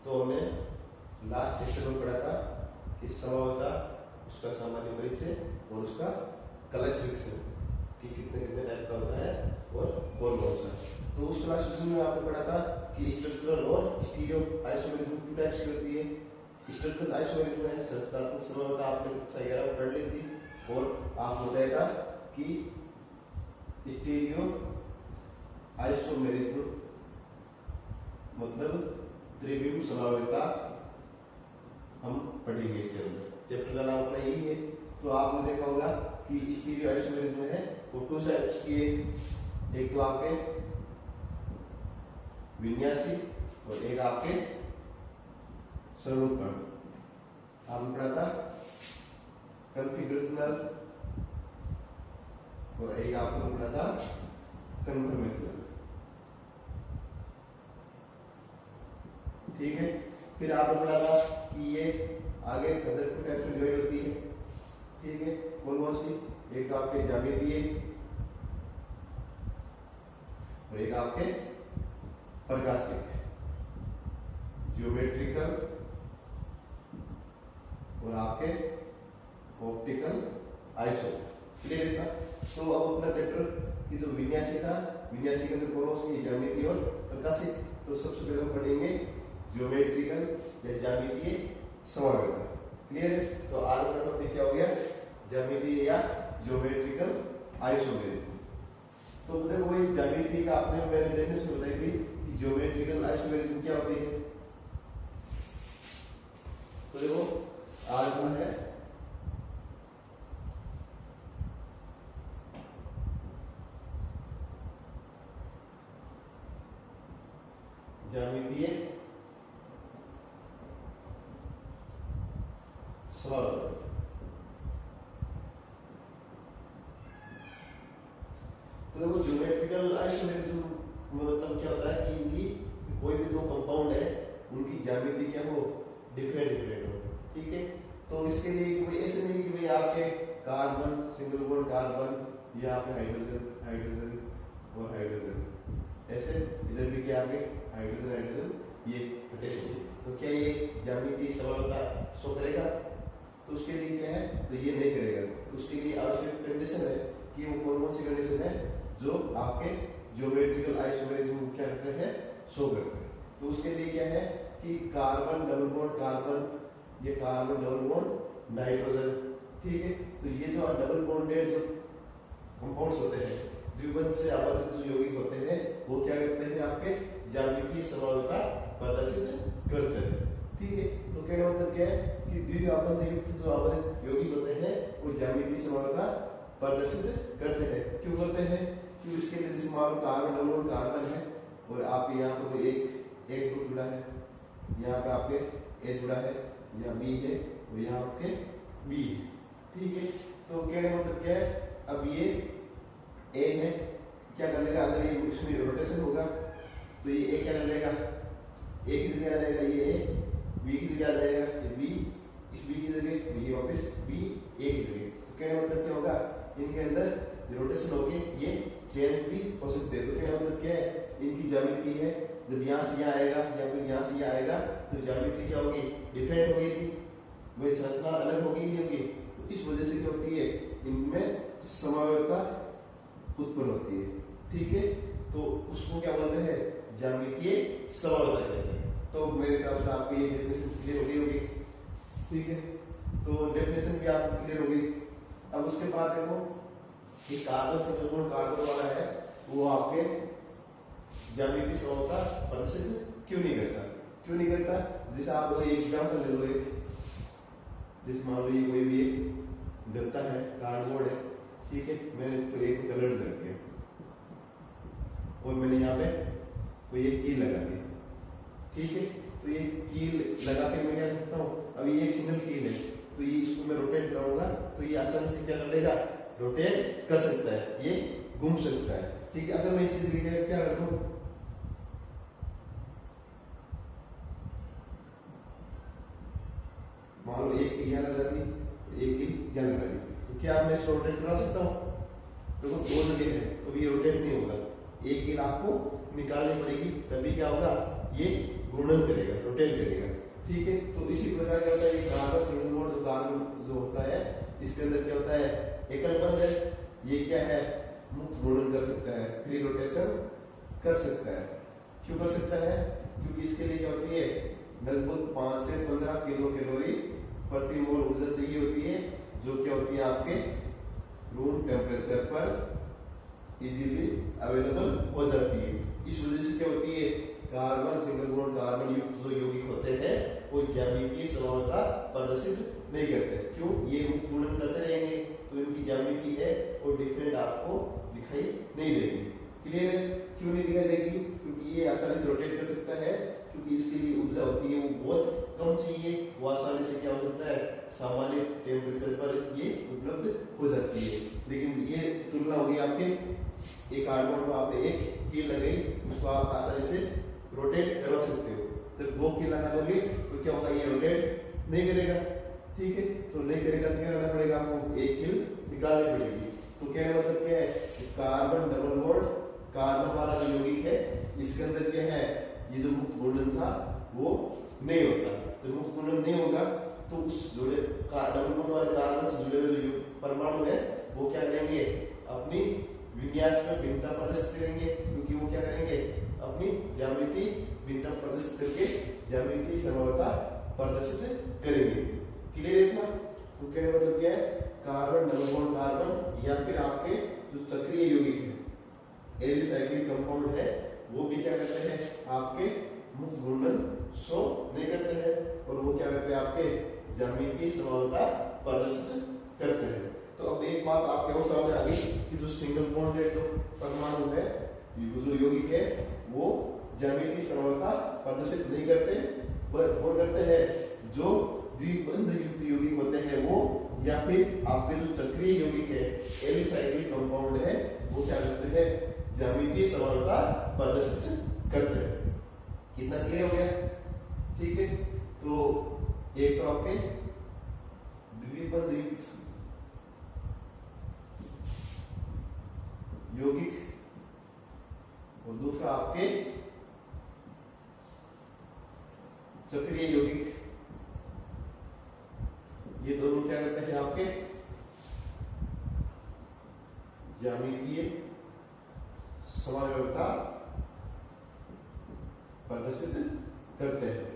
तो हमने last lecture में पढ़ा था कि समवायता, उसका सामान्य परिचय और उसका क्लासिफिकेशन कि कितने कितने टाइप का होता है और कौन कौन सा। तो उस क्लासिफिकेशन में आपने पढ़ा था कि स्ट्रक्चरल और स्टीरियो आइसोमेरिज्म टू टाइप्स की होती है। स्ट्रक्चरल आइसोमेरिज्म है संरचनात्मक समवायता, आपने कक्षा 11 में पढ़ ली थी। और आपको बताया था कि स्टीरियो आइसोमेरिज्म मतलब त्रिविम समवायता हम पढ़ेंगे इसके अंदर। चैप्टर का नाम अपना यही है। तो आपने देखा होगा कि स्टीरियो आइसोमेरिज्म है वो टू टाइप्स की है, एक तो आपके विन्यासी और एक आपके स्वरूपण। आपने पढ़ा था कॉन्फ़िगरेशनल और एक आपने पढ़ा था कन्फर्मेशनल। ठीक है, फिर आपने पढ़ा था कि ये आगे अदर टू टाइप्स में डिवाइड होती है। ठीक है, कौन कौन सी? एक तो आपके ज्यामितीय और एक आपके प्रकाशिक, ज्योमेट्रिकल और आपके ऑप्टिकल आइसो। क्लियर है? तो अब अपना चैप्टर की जो विन्यासी था, विन्यासी के अंदर कौन सी? ज्यामितीय और प्रकाशिक। तो सबसे पहले हम पढ़ेंगे ज्योमेट्रिकल या ज्यामितीय समवायता। क्लियर है? तो आज का टॉपिक क्या हो गया? ज्यामितीय या ज्योमेट्रिकल आइसोमेरिज्म। तो देखो वही ज्यामिति का आपने मैंने डेफिनेशन बताई थी कि ज्योमेट्रिकल आइसोमेरिज्म क्या होती है। तो देखो आज का है ज्यामितीय समवायता। तो देखो ज्योमेट्रिकल आइसोमेरिज्म मतलब क्या होता है कि इनकी कोई भी दो कंपाउंड है उनकी ज्यामिति क्या हो? डिफरेंट डिफरेंट हो। ठीक है, तो इसके लिए कोई ऐसे नहीं कि भाई आपके कार्बन सिंगल बॉन्ड कार्बन या आपके हाइड्रोजन हाइड्रोजन और हाइड्रोजन, ऐसे इधर भी क्या आपके हाइड्रोजन हाइड्रोजन ये अटैच। तो क्या ये ज्यामितीय समवायता शो करेगा? तो उसके लिए क्या है? तो ये नहीं करेगा। तो उसके लिए आवश्यक कंडीशन है कि वो कौन कौन सी कंडीशन है जो आपके ज्योमेट्रिकल आइसोमेरिज्म क्या करते हैं? शो करते हैं। तो उसके लिए क्या है कि कार्बन डबल बॉन्ड कार्बन, ये कार्बन डबल बॉन्ड नाइट्रोजन। ठीक है, तो ये जो डबल बॉन्डेड जो कंपाउंड्स होते हैं, द्विबंध से आबद्ध जो यौगिक होते हैं, वो क्या करते हैं? आपके ज्यामितीय समवायता प्रदर्शित करते हैं। ठीक है, तो कहने मतलब क्या है कि द्विआबद्ध युक्त जो आबद्ध यौगिक होते हैं वो ज्यामितीय समवायता प्रदर्शित करते हैं। क्यों करते हैं? कि उसके लिए जैसे मान low carbon double bond carbon है और आप यहाँ पे कोई एक ग्रुप जुड़ा है, यहाँ पे आपके ए जुड़ा है, यहाँ बी है और यहाँ आपके बी है। ठीक है, तो कहने मतलब क्या है? अब ये ए है, क्या कर लेगा? अगर ये इसमें रोटेशन होगा तो ये ए क्या कर लेगा? ए की जगह आ जाएगा ये ए, बी की जगह आ जाएगा ये बी, इस बी की जगह ये वापस बी, ए की जगह। तो कहने मतलब क्या होगा? इनके अंदर रोटेशन होके ये चेंज भी हो सकते हैं। तो कहने मतलब क्या है? इनकी ज्यामिति है, जब यहाँ से यहाँ आएगा या फिर यहाँ से यहाँ आएगा तो ज्यामिति क्या होगी? डिफरेंट होगी थी, वही संरचना अलग होगी नहीं होगी। तो इस वजह से क्या होती है? इनमें समवायता उत्पन्न होती है। ठीक है, तो उसको क्या बोलते हैं? ज्यामितीय समवायता कहते हैं। तो मेरे हिसाब से आपको ये डेफिनेशन क्लियर हो गई होगी। ठीक है, तो डेफिनेशन भी आपको क्लियर हो गई। अब उसके बाद देखो कि कार्बन सिंगल बॉन्ड कार्बन वाला है वो आपके ज्यामितीय समवायता प्रदर्शित क्यों नहीं करता? क्यों नहीं करता? जैसे आप कोई एग्जांपल ले लो, एक जैसे मान लो ये कोई भी एक गत्ता है, कार्डबोर्ड है। ठीक है, मैंने इसको एक कलर कर दिया और मैंने यहाँ पे कोई एक कील लगा दी। ठीक है, तो ये कील लगा के मैं क्या करता हूँ? अब ये एक सिंगल कील है तो ये इसको मैं रोटेट कराऊंगा तो ये आसानी से क्या कर लेगा? रोटेट कर सकता है, ये घूम सकता है। ठीक है, अगर मैं इसकी जगह क्या कर दूं? मान लो एक कील यहाँ लगा दी, एक कील यहाँ लगा दी, तो क्या मैं इसको रोटेट करा सकता हूँ? देखो दो जगह है तो ये रोटेट नहीं होगा, एक कील आपको निकालनी पड़ेगी तभी क्या होगा? ये घूर्णन करेगा, रोटेट करेगा। ठीक है, तो इसी प्रकार क्या होता है, ये कार्बन सिंगल बॉन्ड जो कार्बन जो होता है इसके अंदर क्या होता है, एकल बंध है, ये क्या है, मुक्त घूर्णन कर सकता है, फ्री रोटेशन कर सकता है। क्यों कर सकता है, क्योंकि इसके लिए क्या होती है, लगभग 5 से 15 किलो कैलोरी प्रति मोल ऊर्जा चाहिए होती है, जो क्या होती है आपके रूम टेम्परेचर पर इजीली अवेलेबल हो जाती है। इस वजह से क्या होती है, कार्बन सिंगल बॉन्ड कार्बन युक्त जो यौगिक होते हैं वो ज्यामितीय समानता प्रदर्शित नहीं करते। क्यों, ये मुक्त घूर्णन करते रहेंगे तो इनकी ज्यामिति है वो डिफरेंट आपको दिखाई नहीं देगी। क्लियर है, क्यों नहीं दिखाई देगी, क्योंकि ये आसानी से रोटेट कर सकता है, क्योंकि इसके लिए ऊर्जा होती है वो बहुत कम चाहिए, वो आसानी से क्या हो सकता है, सामान्य टेम्परेचर पर ये उपलब्ध हो जाती है। लेकिन ये तुलना होगी आपके एक कार्बन को आपने एक कील लगाई, उसको आप आसानी से रोटेट करवा सकते हो। जब 2 कील लगाओगे तो क्या होगा, ये रोटेट नहीं करेगा। ठीक है, तो नहीं करेगा तो क्या करना पड़ेगा, आपको एक कील निकालनी पड़ेगी। तो कहने मतलब क्या है, कार्बन डबल बॉन्ड कार्बन वाला जो यौगिक है इसके अंदर क्या है, ये जो मुक्त घूर्णन था वो नहीं होता। तो मुक्त घूर्णन नहीं होगा तो उस जुड़े डबल बॉन्ड वाले कार्बन से जुड़े हुए जो परमाणु है वो क्या करेंगे, अपनी विन्यास में भिन्नता प्रदर्शित करेंगे, क्योंकि वो क्या करेंगे, अपनी ज्यामिति भिन्नता प्रदर्शित करके ज्यामितीय समरूपता प्रदर्शित करेंगे। क्लियर है इतना? तो कहने मतलब क्या है, कार्बन डबल बॉन्ड कार्बन या फिर आपके जो चक्रीय यौगिक है, एलिसाइक्लिक कंपाउंड है, वो भी क्या करते हैं, आपके मुक्त घूर्णन शो नहीं करते हैं, और वो क्या करते हैं, आपके ज्यामितीय समानता प्रदर्शित करते हैं। तो अब एक बात आपके और सामने आ गई कि जो सिंगल बॉन्डेड जो परमाणु है, जो यौगिक है, वो ज्यामितीय समानता प्रदर्शित नहीं करते, वो करते हैं जो द्विबंध युक्त यौगिक होते हैं वो, या फिर आपके जो चक्रीय यौगिक है, एलिसाइक्लिक कंपाउंड है, वो क्या करते हैं, ज्यामितीय समानता प्रदर्शित करते हैं। कितना क्लियर हो गया? ठीक है, तो एक तो आपके द्विबंध युक्त यौगिक और दूसरा आपके चक्रीय यौगिक, ये दोनों क्या करते हैं, आपके ज्यामितीय समानता प्रदर्शित करते हैं।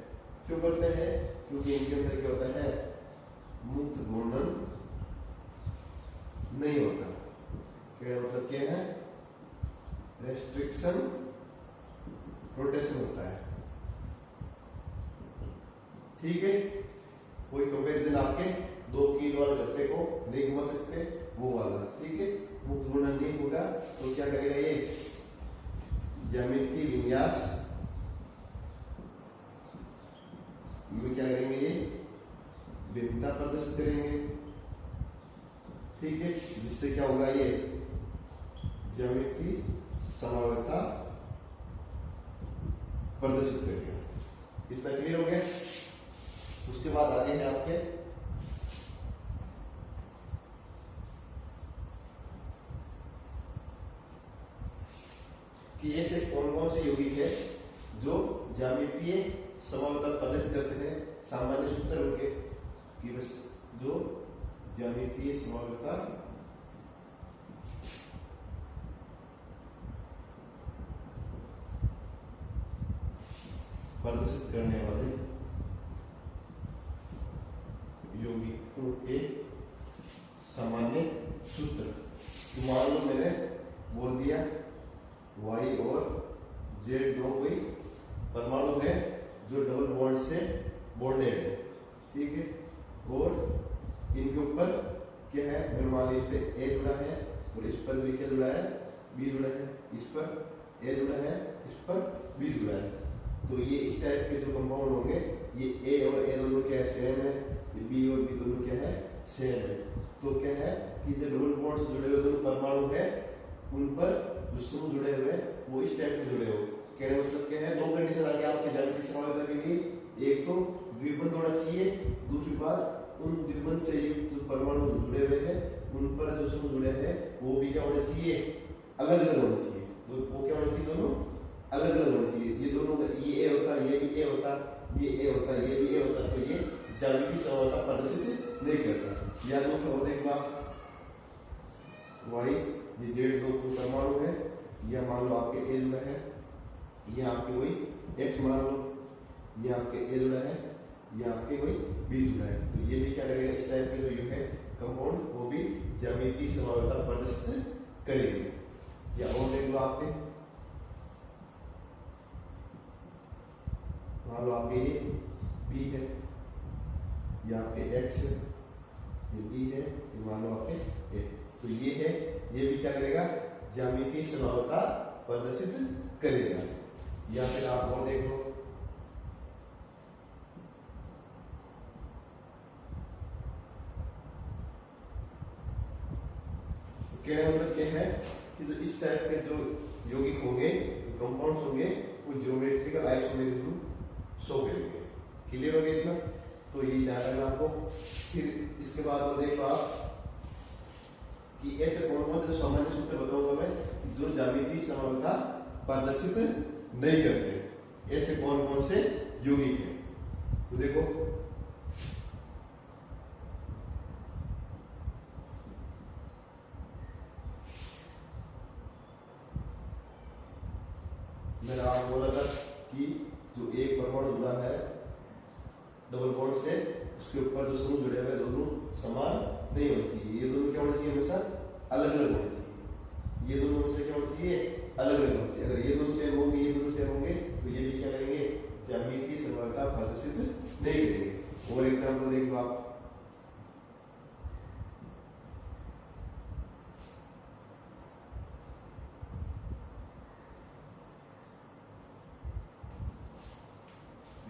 क्यों करते हैं? क्योंकि इनके अंदर क्या होता है, मुक्त घूर्णन नहीं होता। क्या मतलब क्या है, रेस्ट्रिक्शन रोटेशन होता है। ठीक है, कोई कंपैरिजन आपके 2 कील वाले गत्ते को नहीं घुमा सकते, वो वाला। ठीक है, मुक्त घूर्णन नहीं होगा तो क्या करेगा, ये ज्यामितीय विन्यास में क्या करेंगे, ये भिन्नता प्रदर्शित करेंगे। ठीक है, जिससे क्या होगा, ये ज्यामितीय समानता प्रदर्शित करेगा। इतना क्लियर हो गया? उसके बाद आगे है आपके कि ऐसे कौन कौन से यौगिक है जो ज्यामितीय समानता प्रदर्शित करते हैं। सामान्य सूत्र उनके कि बस जो ज्यामितीय समानता प्रदर्शित करने वाले यौगिकों के सामान्य सूत्र। तो मान लो मैंने बोल दिया Y और Z दो कोई परमाणु है जो डबल बॉन्ड से बॉन्डेड है। ठीक है, और इनके ऊपर क्या है, अगर मान लीजिए इस पे A जुड़ा है और इस पर भी क्या जुड़ा है, B जुड़ा है, इस पर A जुड़ा है, इस पर B जुड़ा है। तो ये इस टाइप के जो कंपाउंड होंगे, ये A और A दोनों क्या है, सेम है, B और B दोनों क्या है, सेम है। तो क्या है कि जो डबल बॉन्ड से जुड़े हुए दोनों परमाणु है, उन पर जो समूह जुड़े हुए हैं वो इस टाइप के जुड़े हो। कहने मतलब क्या है, 2 कंडीशन आ गई आपके ज्यामितीय समानता के लिए। एक तो द्विबंध होना चाहिए, दूसरी बात उन द्विबंध से युक्त जो परमाणु जुड़े हुए हैं उन पर जो समूह जुड़े हैं वो भी क्या होने चाहिए, अलग अलग होने चाहिए। वो क्या होने चाहिए, दोनों अलग अलग होना चाहिए। ये दोनों का ये ए होता, ये भी ए होता, ये ए होता, ये भी ए होता, तो ये ज्यामितीय समानता प्रदर्शित नहीं करता। या तो फिर और एक बात वाई, ये जेड दो परमाणु है, या मान लो आपके ए जुड़ा है, ये आपके वही एक्स मान लो, ये आपके ए जुड़ा है, ये आपके वही बी जुड़ा है, तो ये भी क्या करेगा, इस टाइप के जो है कंपाउंड वो भी ज्यामितीय समानता प्रदर्शित करेंगे। या और देख लो आपके, मान लो आपके ये बी है, ये आपके एक्स है, ये बी है, ये मान लो आपके ए, तो ये है, ये भी क्या करेगा, ज्यामितीय समानता प्रदर्शित करेगा। या फिर आप और देख लो, कहने मतलब क्या है कि जो इस टाइप के जो यौगिक होंगे, कंपाउंड्स होंगे, वो ज्योमेट्रिकल आइसोमेरिज्म शो करेंगे। क्लियर हो गया इतना? तो ये ध्यान रखना आपको। फिर इसके बाद और देख लो आप कि ऐसे कौन कौन से सामान्य सूत्र बताऊंगा मैं जो ज्यामितीय समानता प्रदर्शित नहीं करते, ऐसे कौन कौन से यौगिक हैं। तो देखो, मैंने आपको बोला था कि जो एक परमाणु जुड़ा है डबल बॉन्ड से, उसके ऊपर जो समूह जुड़े हुए दोनों समान नहीं होने चाहिए। ये दोनों क्या होना चाहिए, हमेशा अलग अलग होने चाहिए। ये दोनों से क्या होना चाहिए, अलग अलग होना चाहिए। अगर ये दोनों सेम होंगे, ये दोनों सेम होंगे, तो ये भी क्या करेंगे, ज्यामितीय समानता प्रदर्शित नहीं करेंगे। और एग्जाम्पल देख लो आप,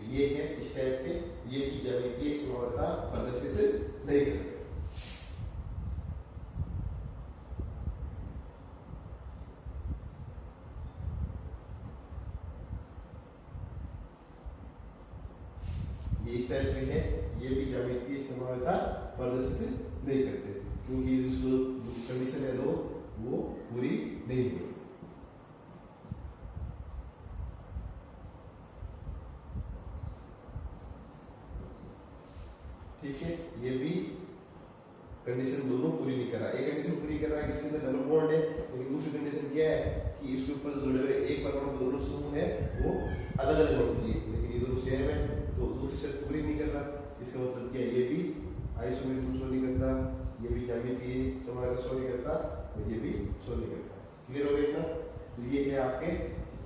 ये है इस टाइप के, ये भी ज्यामितीय समानता प्रदर्शित नहीं करते। ये इस टाइप से है, ये भी ज्यामितीय समानता प्रदर्शित नहीं करते, क्योंकि जो कंडीशन है दो वो पूरी नहीं हुई। ठीक है, ये भी कंडीशन दोनों पूरी नहीं कर रहा। एक कंडीशन पूरी कर रहा है कि इसके अंदर डबल बॉन्ड है, लेकिन दूसरी कंडीशन क्या है कि इसके ऊपर जुड़े हुए एक परमाणु के दोनों समूह है वो अलग अलग होने चाहिए, लेकिन ये दोनों सेम है, तो दूसरी शर्त पूरी नहीं कर रहा। इसका मतलब क्या है, ये भी आइसोमेरिज्म शो नहीं करता, ये भी ज्यामितीय समानता शो नहीं करता, और ये भी शो नहीं करता। क्लियर हो गया इतना? तो ये है आपके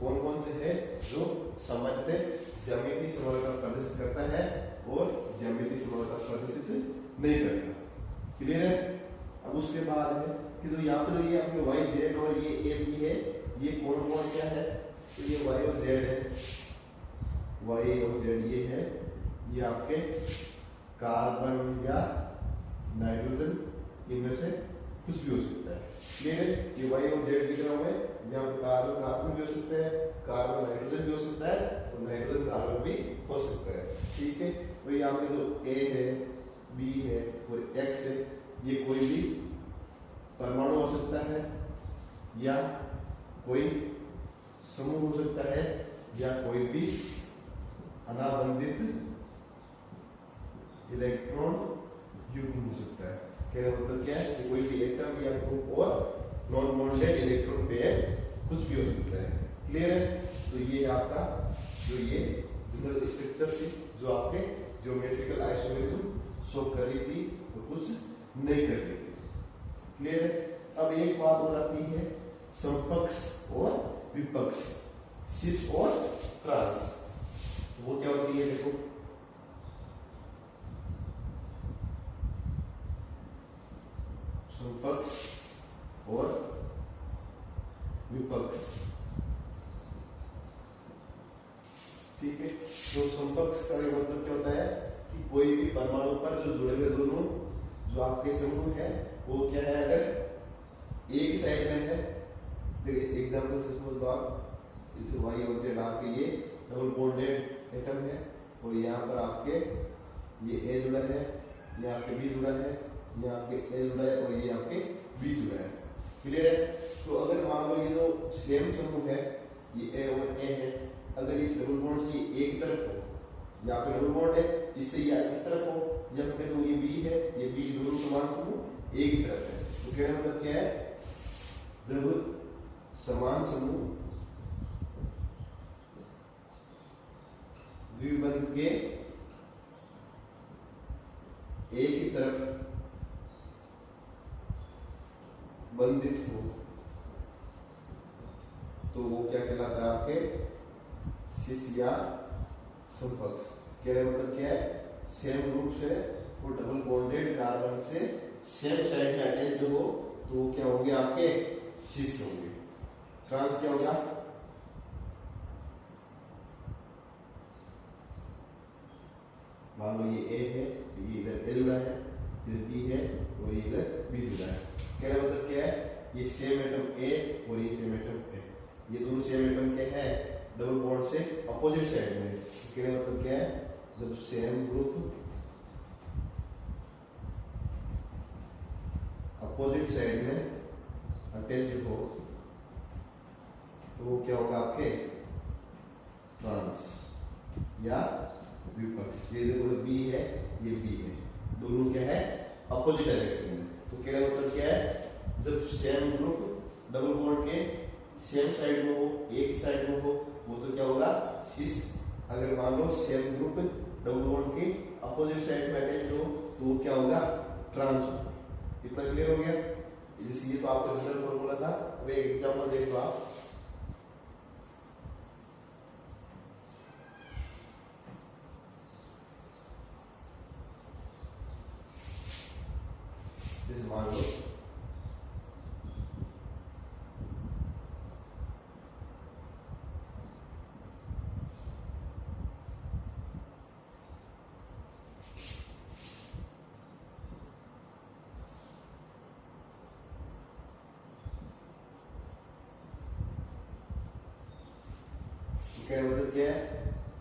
कौन कौन से है जो सामान्यतः ज्यामितीय समानता प्रदर्शित करता है और ज्यामितीय समानता प्रदर्शित नहीं करता। क्लियर है? अब उसके बाद है कि जो यहाँ पे जो ये आपके वाई जेड और ये ए बी है, ये कौन कौन क्या है, तो ये वाई और जेड है, वाई और जेड ये है, ये आपके कार्बन या नाइट्रोजन, इनमें से कुछ भी हो सकता है। क्लियर है? ये वाई और जेड दिख रहा है, यहाँ कार्बन कार्बन भी हो सकता है, कार्बन नाइट्रोजन भी हो सकता है, और नाइट्रोजन कार्बन भी हो सकता है। ठीक है, तो यहाँ पे जो ए है, बी है और एक्स है, ये कोई भी परमाणु हो सकता है, या कोई समूह हो सकता है, या कोई भी अनाबंधित इलेक्ट्रॉन युग्म हो सकता है। कहने का मतलब क्या है कि कोई भी एटम या ग्रुप और नॉन बॉन्डेड इलेक्ट्रॉन पेयर कुछ भी हो सकता है। क्लियर है? तो ये आपका जो ये जनरल स्ट्रक्चर थी जो आपके ज्योमेट्रिकल आइसोमेरिज्म शो कर रही थी तो कुछ नहीं कर रही थी। क्लियर है? अब एक बात और आती है समपक्ष और विपक्ष, सिस और ट्रांस। वो क्या होती है, देखो समपक्ष और विपक्ष। ठीक है, तो समपक्ष का मतलब क्या होता है कि कोई भी परमाणु पर जो जुड़े हुए दोनों जो आपके समूह है वो क्या है, अगर एक साइड में है, देखिए एग्जांपल से समझ लो आप, इसे वाई और जेड आपके ये डबल बॉन्डेड एटम है, और यहाँ पर आपके ये ए जुड़ा है, ये आपके बी जुड़ा है, ये आपके ए जुड़ा है, और ये आपके बी जुड़ा है। क्लियर है? तो अगर मान लो ये जो सेम समूह है ये ए और ए है, अगर इस डबल बॉन्ड से ये एक तरफ हो, यहाँ पे डबल बॉन्ड है, इससे ये इस तरफ हो, जब पे तो ये बी है, ये बी दोनों समान समूह एक ही तरफ है। तो कहने मतलब क्या है, जब समान समूह द्विबंध के एक ही तरफ बंधित हो तो वो क्या कहलाता है आपके सिस या समपक्ष। कहने मतलब क्या है, सेम ग्रुप से वो डबल बॉन्डेड कार्बन से सेम साइड में अटैच्ड हो तो वो क्या होंगे आपके सिस होंगे। ट्रांस क्या होगा, मान लो ये ए है, ये इधर ए जुड़ा है, इधर बी है और ये इधर बी जुड़ा है। कहने मतलब क्या है, ये सेम एटम ए और ये सेम एटम ए, ये दोनों सेम एटम क्या है, डबल बॉन्ड से अपोजिट साइड में। कहने मतलब क्या है, जब सेम ग्रुप अपोजिट साइड में अटैच्ड हो तो वो क्या होगा आपके ट्रांस या विपक्ष। ये देखो बी है, ये बी है, दोनों क्या है अपोजिट डायरेक्शन में। तो कहने मतलब क्या है, जब सेम ग्रुप डबल बॉन्ड के सेम साइड में हो, एक साइड में हो, वो तो क्या होगा सिस। अगर मान लो सेम ग्रुप डबल बॉन्ड के अपोजिट साइड में अटैच्ड हो तो वो क्या होगा ट्रांस। इतना क्लियर हो गया। जैसे ये तो आपका जनरल फॉर्मूला था, अब एक एग्जांपल देख लो आप। जैसे मान लो मतलब क्या है,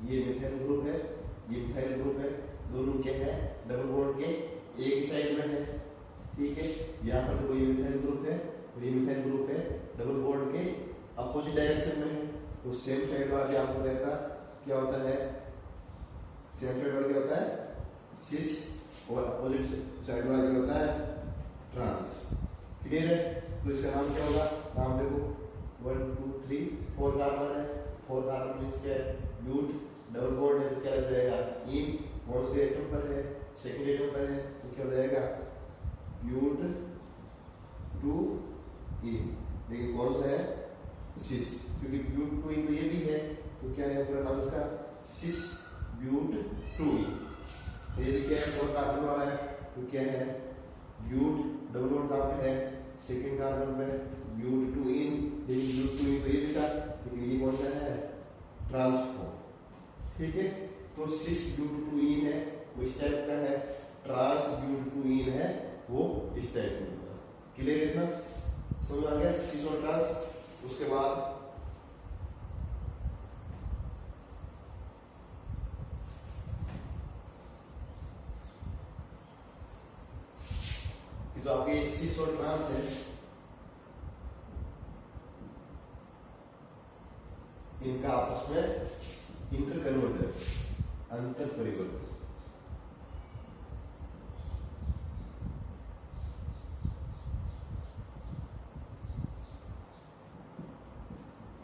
ये मिथाइल ग्रुप है, ये मिथाइल ग्रुप है, दोनों क्या है डबल बॉन्ड के एक साइड में है, ठीक है। यहाँ पर तो ये मिथाइल ग्रुप है और ये मिथाइल ग्रुप है, डबल बॉन्ड के अपोजिट डायरेक्शन में है। तो सेम साइड वाला भी आपको देखा क्या होता है, सेम साइड वाला क्या होता है सिस और अपोजिट साइड वाला क्या होता है ट्रांस। क्लियर है। तो इसका नाम क्या होगा, नाम देखो 1 2 3 4 कार्बन है, 4 कार्बन मींस क्या है ब्यूट, डबल बॉन्ड है तो क्या लग जाएगा इन, कौन से एटम पर है सेकंड एटम पर है तो क्या हो जाएगा ब्यूट 2 इन, लेकिन कौन सा है सिस, क्योंकि ब्यूट 2 इन तो ये भी है तो क्या है पूरा नाम इसका सिस ब्यूट 2 इन। ये क्या है 4 कार्बन वाला है तो क्या है ब्यूट, डबल बॉन्ड कहां पे है सेकंड कार्बन पे, ब्यूट 2 इन, लेकिन ब्यूट 2 इन तो ये भी था लेकिन ये कौन सा है ट्रांसफॉर्म, ठीक है। तो सिस ब्यूट 2 इन है वो इस टाइप का है, ट्रांस ब्यूट 2 इन है वो इस टाइप में होगा। क्लियर इतना समझ आ गया सिस और ट्रांस। उसके बाद जो आपके सिस और ट्रांस है इनका आपस में इंटर कन्वर्जन अंतर परिवर्तन,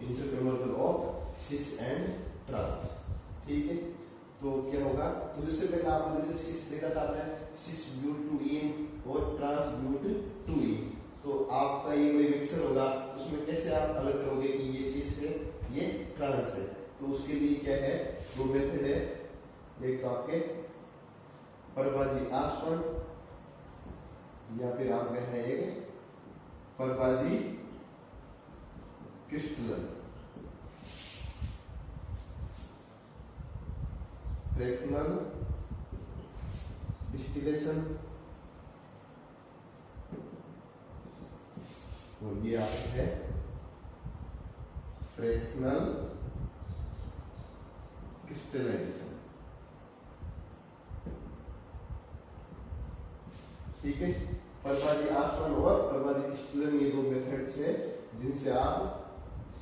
inter conversion of cis and trans, ठीक है। तो क्या होगा, तो इससे पहले आपने जैसे सिस देखा था आपने सिस ब्यूट 2 इन और ट्रांस ब्यूट 2 इन, तो आपका ये कोई मिक्सर होगा तो उसमें कैसे आप अलग करोगे कि ये सिस है ये ट्रांस है। तो उसके लिए क्या है दो मेथड है, एक तो आपके परबाजी आसवन या फिर आपका है एक परबाजी क्रिस्टलन, फ्रैक्शनल डिस्टिलेशन और ये आपका है फ्रैक्शनल क्रिस्टलाइजेशन, ठीक है। परबाजी आसवन और परबाजी क्रिस्टलन ये दो मेथड्स है जिनसे आप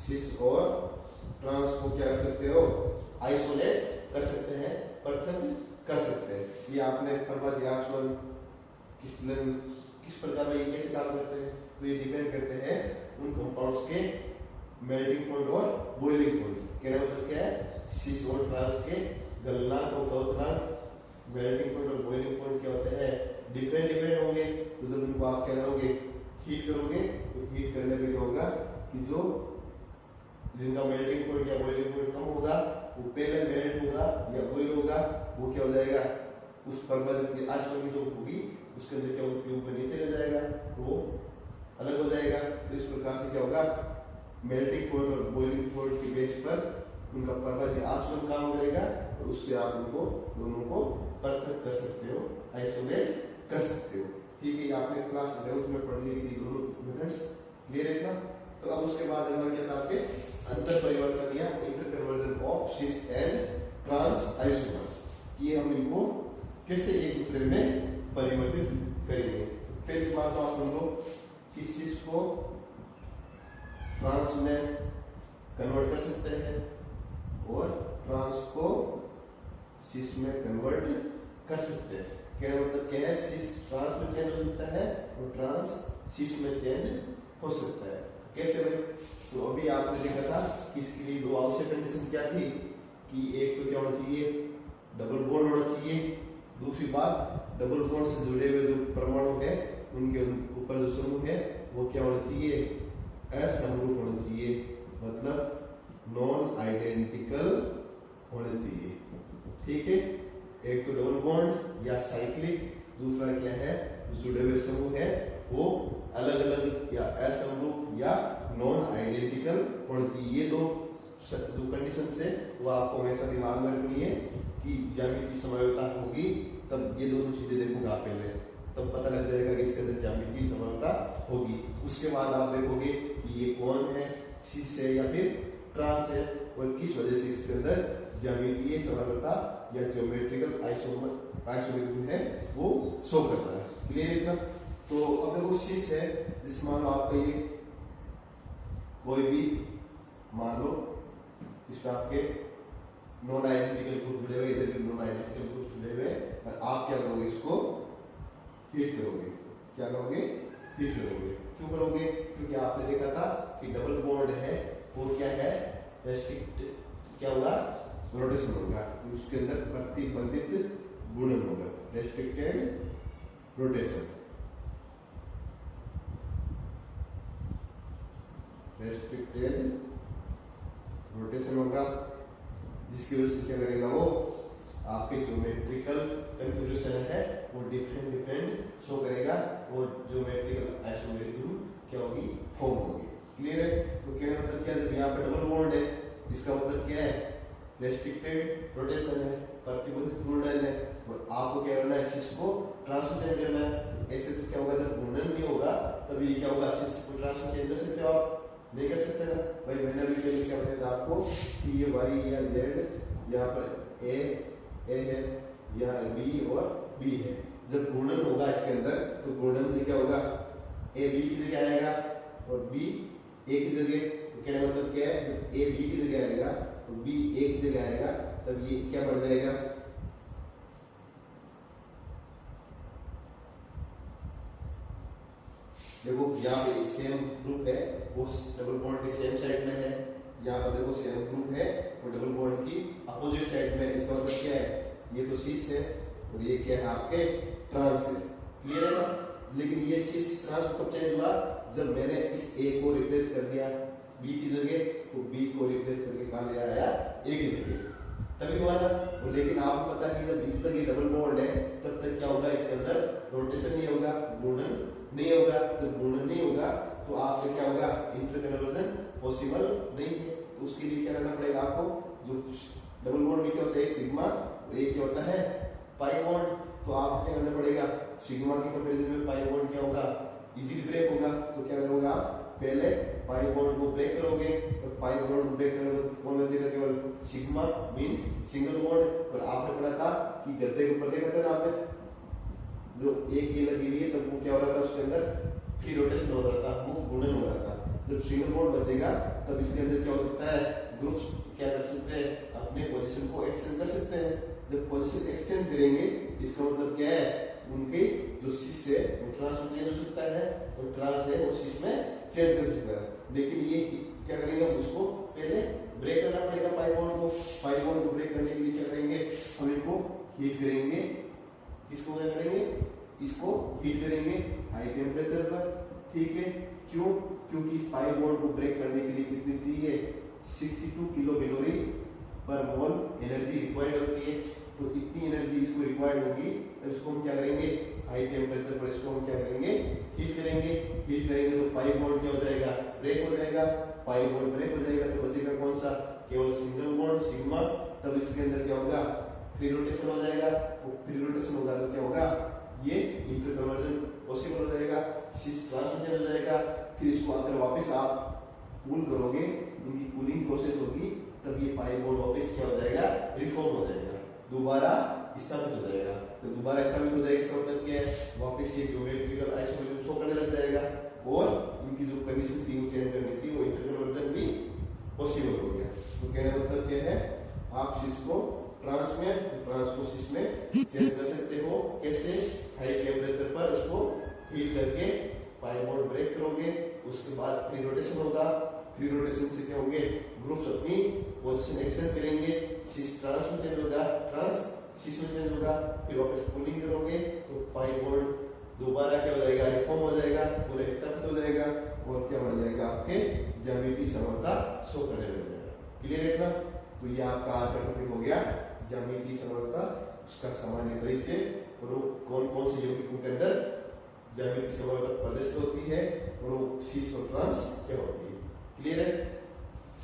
सिस और ट्रांस को क्या कर सकते हो, आइसोलेट कर सकते हैं, पृथक कर सकते हैं। ये आपने पर्वत या आसमान किस प्रकार में ये कैसे काम करते हैं, तो ये डिपेंड करते हैं उन कंपाउंड्स के मेल्टिंग पॉइंट और बॉइलिंग पॉइंट। कहने का मतलब क्या है, शीश और ट्रांस के गलनांक और गलनांक, मेल्टिंग पॉइंट और बॉइलिंग पॉइंट क्या होते हैं, डिफरेंट होंगे। तो जब इनको आप क्या करोगे, हीट करोगे, तो हीट करने पे क्या होगा कि जो जिनका मेल्टिंग पॉइंट या बॉइलिंग पॉइंट कम होगा वो पहले मेल्ट होगा या बॉइल होगा, वो क्या हो जाएगा, उस पर्वत की आसमान जो होगी उसके अंदर क्या ट्यूब में नीचे ले जाएगा, वो अलग हो जाएगा। तो इस प्रकार से क्या होगा, मेल्टिंग पॉइंट और बॉइलिंग पॉइंट के बेस पर उनका पर्वत या आसमान काम करेगा और उससे आप उनको दोनों को पृथक कर सकते हो, आइसोलेट कर सकते हो। ठीक है, आपने क्लास 11th में पढ़ ली थी दोनों मेथड्स, क्लियर है ना। तो अब उसके बाद अगला क्या था आपके, अंतर परिवर्तन या inter conversion of cis and trans isomers, कि हम इनको कैसे एक दूसरे में परिवर्तित करेंगे। पहली बात तो आप समझो कि सिस को ट्रांस में कन्वर्ट कर सकते हैं और ट्रांस को सिस में कन्वर्ट कर सकते हैं। क्या मतलब क्या है, सिस ट्रांस में चेंज हो सकता है और ट्रांस सिस में चेंज हो सकता है। कैसे भाई, तो अभी आपने देखा था कि इसके लिए दो आवश्यक कंडीशन क्या थी, कि एक तो क्या होना चाहिए, डबल बॉन्ड होना चाहिए, दूसरी बात डबल बॉन्ड से जुड़े हुए जो परमाणु है उनके ऊपर जो समूह है वो क्या होना चाहिए, असमरूप होना चाहिए, मतलब नॉन आइडेंटिकल होने चाहिए। ठीक है, एक तो डबल बॉन्ड या साइक्लिक, दूसरा क्या है, जुड़े हुए समूह है वो अलग अलग या असमरूप या नॉन आइडेंटिकल होना चाहिए। ये दो कंडीशन से वो आपको हमेशा दिमाग में रखनी है कि ज्यामितीय समरूपता होगी तब ये दोनों चीजें देखोगे आप पहले, तब पता लग जाएगा कि इसके अंदर ज्यामितीय समरूपता होगी। उसके बाद आप देखोगे कि ये कौन है, सिस है या फिर ट्रांस है और किस वजह से इसके अंदर ज्यामितीय समरूपता या ज्योमेट्रिकल आइसोमेरिज्म है वो शो करता है। क्लियर है इतना। तो अब देखो सिस है, जिस मान लो आपका ये कोई भी मान लो इस पे आपके नॉन आइडेंटिकल ग्रुप जुड़े हुए, इधर भी नॉन आइडेंटिकल ग्रुप जुड़े हुए, और आप क्या करोगे, इसको हीट करोगे। क्या करोगे, हीट करोगे। क्यों करोगे, क्योंकि आपने देखा था कि डबल बॉन्ड है वो क्या है, रेस्ट्रिक्ट क्या होगा, रोटेशन होगा, उसके अंदर प्रतिबंधित गुणन होगा, रेस्ट्रिक्टेड रोटेशन, रेस्ट्रिक्टेड रोटेशन होगा, जिसकी वजह से क्या करेगा वो आपके ज्योमेट्रिकल कंफ्यूजन है वो डिफरेंट शो करेगा और ज्योमेट्रिकल आइसोमेरिज्म क्या होगी, फॉर्म होगी। क्लियर है। तो कहने मतलब क्या, जब यहाँ पे डबल बॉन्ड है इसका मतलब क्या है, रेस्ट्रिक्टेड रोटेशन है, प्रतिबंधित घूर्णन है, और आपको क्या करना है, सिस को ट्रांस में चेंज करना है। तो ऐसे तो क्या होगा, जब घूर्णन नहीं होगा तब ये क्या होगा, सिस को ट्रांस में चेंज कर सकते हो आप, नहीं कर सकते ना भाई। मैंने अभी क्या बताया था आपको कि ये वाई या जेड, यहाँ पर ए है, यहाँ बी और बी है। जब घूर्णन होगा इसके अंदर तो घूर्णन से क्या होगा, ए बी की जगह आएगा और बी ए की जगह। तो कहने मतलब क्या है, जब ए बी की जगह आएगा तो बी ए की जगह आएगा, तब ये क्या बढ़ जाएगा, देखो यहाँ पे सेम ग्रुप है, वो डबल बॉन्ड की सेम साइड में है, यहाँ पर देखो सेम ग्रुप है और डबल बॉन्ड की अपोजिट साइड में। इसका मतलब क्या है, ये तो सिस है और ये क्या है आपके ट्रांस है। क्लियर है ना। लेकिन ये सिस ट्रांस कब चेंज हुआ, जब मैंने इस ए को रिप्लेस कर दिया बी की जगह, तो बी को रिप्लेस करके कहा ले आया ए की जगह, तभी हुआ ना। लेकिन आपको पता है कि जब तक ये डबल बॉन्ड है तब तक क्या होगा, इसके अंदर रोटेशन नहीं होगा, घूर्णन नहीं होगा। जब घूर्णन नहीं होगा तो आपका क्या होगा, इंटरकन्वर्जन पॉसिबल नहीं है। तो उसके लिए क्या करना पड़ेगा आपको, जो डबल बॉन्ड में क्या होता है, एक सिग्मा और एक क्या होता है पाई बॉन्ड। तो आपको क्या करना पड़ेगा, सिग्मा की कंपैरिजन में पाई बॉन्ड क्या होगा, इजीली ब्रेक होगा। तो क्या करोगे आप, पहले पाई बॉन्ड को ब्रेक करोगे और पाई बॉन्ड को ब्रेक करोगे तो कौन बचेगा, केवल सिग्मा मींस सिंगल बॉन्ड। और आपने पढ़ा था कि गद्दे के ऊपर देखा था ना आपने, जो एक ये लगी हुई है तब वो क्या हो रहा था, उसके अंदर फ्री रोटेशन हो रहा था, मुक्त घूर्णन हो रहा था। जब सिंगल बॉन्ड बचेगा तब इसके अंदर क्या हो सकता है, ग्रुप्स क्या कर सकते हैं, अपने पोजीशन को एक्सचेंज कर सकते हैं। जब पोजीशन एक्सचेंज करेंगे इसका मतलब क्या है, उनके जो सिस है वो ट्रांस में चेंज हो सकता है और ट्रांस है वो सिस में चेंज कर सकता है। लेकिन ये क्या करेंगे, हम उसको पहले ब्रेक करना पड़ेगा पाई बॉन्ड को। पाई बॉन्ड को ब्रेक करने के लिए क्या करेंगे, हम इनको हीट करेंगे। किसको क्या करेंगे, इसको हीट करेंगे हाई टेम्परेचर पर, ठीक है। क्यों, क्योंकि पाई बॉन्ड को ब्रेक करने के लिए कितनी चाहिए, 62 किलो कैलोरी पर मोल एनर्जी रिक्वायर्ड होती है। तो इतनी एनर्जी इसको रिक्वायर्ड होगी, तो इसको हम क्या करेंगे, हाई टेम्परेचर पर इसको हम क्या करेंगे, हीट करेंगे। हीट करेंगे तो पाई बॉन्ड क्या हो जाएगा, ब्रेक हो जाएगा। पाई बॉन्ड ब्रेक हो जाएगा तो बचेगा कौन सा, केवल सिंगल बॉन्ड सिग्मा। तब इसके अंदर क्या होगा, फ्री रोटेशन हो जाएगा। वो फ्री रोटेशन होगा तो क्या होगा, ये इंटर कन्वर्जन पॉसिबल हो जाएगा, सिस ट्रांसमिशन हो जाएगा। फिर इसको अगर वापस आप कूल करोगे, इनकी कूलिंग प्रोसेस होगी, तब ये पाई बॉन्ड वापस क्या हो जाएगा, रिफॉर्म हो जाएगा, दोबारा स्थापित हो जाएगा। तो दोबारा स्थापित हो जाएगा इसका मतलब क्या है, वापस ये ज्योमेट्रिकल आइसोमेरिज्म शो करने लग जाएगा और इनकी जो कंडीशन थी वो चेंज करनी थी, वो इंटर कन्वर्जन भी पॉसिबल हो गया। तो कहने का मतलब क्या है, आप सिस को ट्रांस में, ट्रांस को सिस में चेंज कर सकते हो। कैसे, हाई टेम्परेचर पर उसको हीट करके पाई बॉन्ड ब्रेक करोगे, उसके बाद फ्री रोटेशन होगा। फ्री रोटेशन से क्या होंगे, ग्रुप्स अपनी पोजीशन एक्सचेंज करेंगे, सिस ट्रांस में चेंज होगा, ट्रांस सिस में चेंज होगा। फिर वापस कूलिंग करोगे तो पाई बॉन्ड दोबारा क्या हो जाएगा, रिफॉर्म हो जाएगा, पूरा स्थापित हो जाएगा और क्या हो जाएगा, आपके ज्यामितीय समरूपता शो करने लग जाएगा। क्लियर है इतना? तो ये आपका आज का टॉपिक हो गया ज्यामितीय समरूपता, उसका सामान्य परिचय और वो कौन कौन से यौगिकों के अंदर ज्यामितीय समरूपता प्रदर्शित होती है और वो सिस और ट्रांस क्या होती है। क्लियर है?